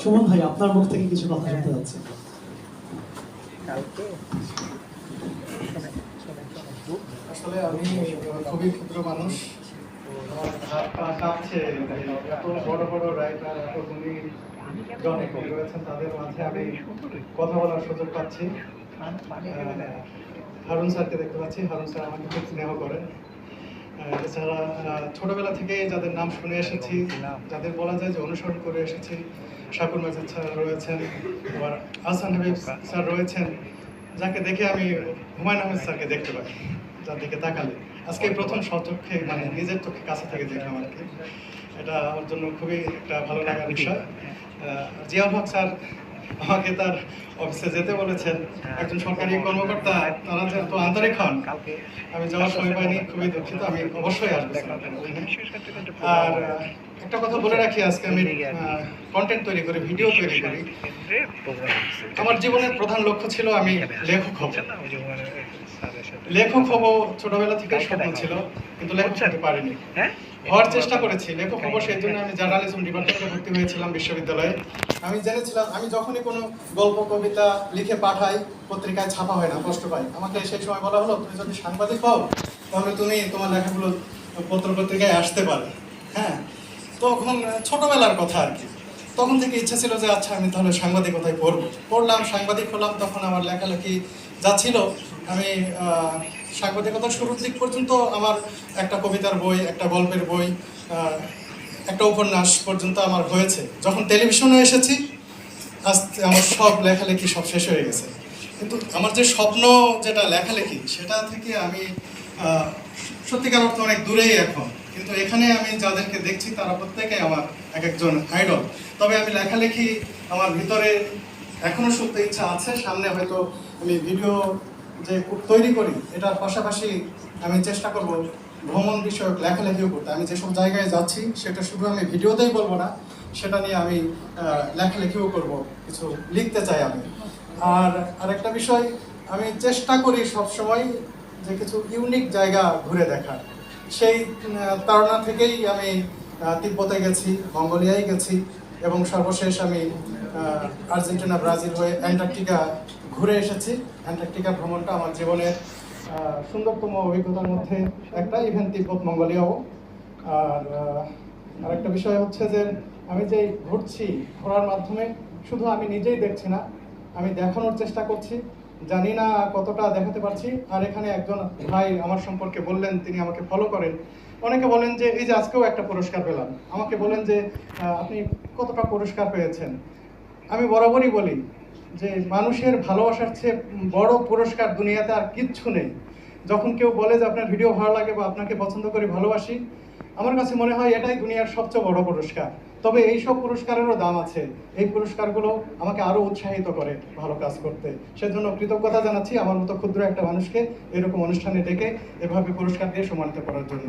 সুমন ভাই, আপনার মুখ থেকে কিছু কথা শুনতে যাচ্ছে। আসলে আমি খুবই ক্ষুদ্র মানুষ, হাত পা কাঁপছে। এত বড় বড় রাইটার, এত গুণী জন রয়েছেন, তাদের মাঝে আমি কথা বলার সুযোগ পাচ্ছি। হারুন স্যারকে দেখতে পাচ্ছি, হারুন স্যার আমাকে খুব স্নেহ করেন। এছাড়া ছোটবেলা থেকে যাদের নাম শুনে এসেছি, যাদের বলা যায় যে অনুসরণ করে এসেছি, শাকুর মাজিদ স্যার রয়েছেন, আবার আহসান হাবিব স্যার রয়েছেন, যাকে দেখে আমি হুমায়ুন আহমেদ স্যারকে দেখতে পাই। যার দিকে তাকালে আজকে প্রথম সচক্ষে, মানে নিজের চোখে কাছে থেকে দেখলাম আর কি। এটা আমার জন্য খুবই একটা ভালো লাগার বিষয়। জিয়াউল হক স্যার আমাকে তার অফিসে যেতে বলেছেন, একজন সরকারি কর্মকর্তা, তারা তো আন্তরিক হন। আমি যাওয়ার সময় পাইনি, খুবই দুঃখিত। আমি অবশ্যই আসবো। আর একটা কথা বলে রাখি, আজকে আমি কন্টেন্ট তৈরি করি, ভিডিও তৈরি করি। আমার জীবনের প্রধান লক্ষ্য ছিল আমি লেখক হব। লেখক হব ছোটবেলা থেকে স্বপ্ন ছিল, কিন্তু লেখক হতে পারিনি। হওয়ার চেষ্টা করেছি, লেখক হব। সেই জন্য আমি জার্নালিজম ডিপার্টমেন্টে ভর্তি হয়েছিলাম বিশ্ববিদ্যালয়ে। আমি জেনেছিলাম, আমি যখনই কোনো গল্প কবিতা লিখে পাঠাই, পত্রিকায় ছাপা হয় না, কষ্ট পাই। আমাকে সেই সময় বলা হলো, তুমি যদি সাংবাদিক হও তাহলে তুমি তোমার লেখাগুলো পত্র পত্রিকায় আসতে পারে। হ্যাঁ, তখন ছোটবেলার কথা আর কি। তখন থেকে ইচ্ছা ছিল যে আচ্ছা আমি তাহলে সাংবাদিকতায় পড়লাম, সাংবাদিক হলাম। তখন আমার লেখালেখি যা ছিল, আমি সাংবাদিকতার শুরুর দিক পর্যন্ত আমার একটা কবিতার বই, একটা গল্পের বই, একটা উপন্যাস পর্যন্ত আমার হয়েছে। যখন টেলিভিশনে এসেছি, আজকে আমার সব লেখালেখি সব শেষ হয়ে গেছে। কিন্তু আমার যে স্বপ্ন, যেটা লেখালেখি, সেটা থেকে আমি সত্যিকার অর্থে অনেক দূরেই এখন। কিন্তু এখানে আমি যাদেরকে দেখছি তারা প্রত্যেকে আমার এক একজন আইডল। তবে আমি লেখালেখি আমার ভিতরে এখনো শুনতে ইচ্ছা আছে। সামনে হয়তো আমি ভিডিও যে তৈরি করি, এটার পাশাপাশি আমি চেষ্টা করব ভ্রমণ বিষয়ক লেখালেখিও করতে। আমি যেসব জায়গায় যাচ্ছি সেটা শুধু আমি ভিডিওতেই বলবো না, সেটা নিয়ে আমি লেখালেখিও করব, কিছু লিখতে চাই আমি। আর আরেকটা বিষয়, আমি চেষ্টা করি সবসময় যে কিছু ইউনিক জায়গা ঘুরে দেখার। সেই তাড়না থেকেই আমি তিব্বতে গেছি, মঙ্গোলিয়ায় গেছি, এবং সর্বশেষ আমি আর্জেন্টিনা, ব্রাজিল হয়ে অ্যান্টার্কটিকা ঘুরে এসেছি। অ্যান্টার্কটিকা ভ্রমণটা আমার জীবনের সুন্দরতম অভিজ্ঞতার মধ্যে একটা, ইভেন তিব্বত, মঙ্গোলিয়াও। আর আরেকটা বিষয় হচ্ছে যে আমি যে ঘুরছি, ঘোরার মাধ্যমে শুধু আমি নিজেই দেখছি না, আমি দেখানোর চেষ্টা করছি। জানি না কতটা দেখাতে পারছি। আর এখানে একজন ভাই আমার সম্পর্কে বললেন, তিনি আমাকে ফলো করেন। অনেকে বলেন যে এই যে আজকেও একটা পুরস্কার পেলাম, আমাকে বলেন যে আপনি কতটা পুরস্কার পেয়েছেন। আমি বরাবরই বলি যে মানুষের ভালোবাসার চেয়ে বড় পুরস্কার দুনিয়াতে আর কিচ্ছু নেই। যখন কেউ বলে যে আপনার ভিডিও ভালো লাগে বা আপনাকে পছন্দ করি, ভালোবাসি, আমার কাছে মনে হয় এটাই দুনিয়ার সবচেয়ে বড় পুরস্কার। তবে এই সব পুরস্কারেরও দাম আছে। এই পুরস্কারগুলো আমাকে আরো উৎসাহিত করে ভালো কাজ করতে। সেজন্য কৃতজ্ঞতা জানাচ্ছি আমার মতো ক্ষুদ্র একটা মানুষকে এরকম অনুষ্ঠানে ডেকে এভাবে পুরস্কার দিয়ে সম্মানিত করার জন্য।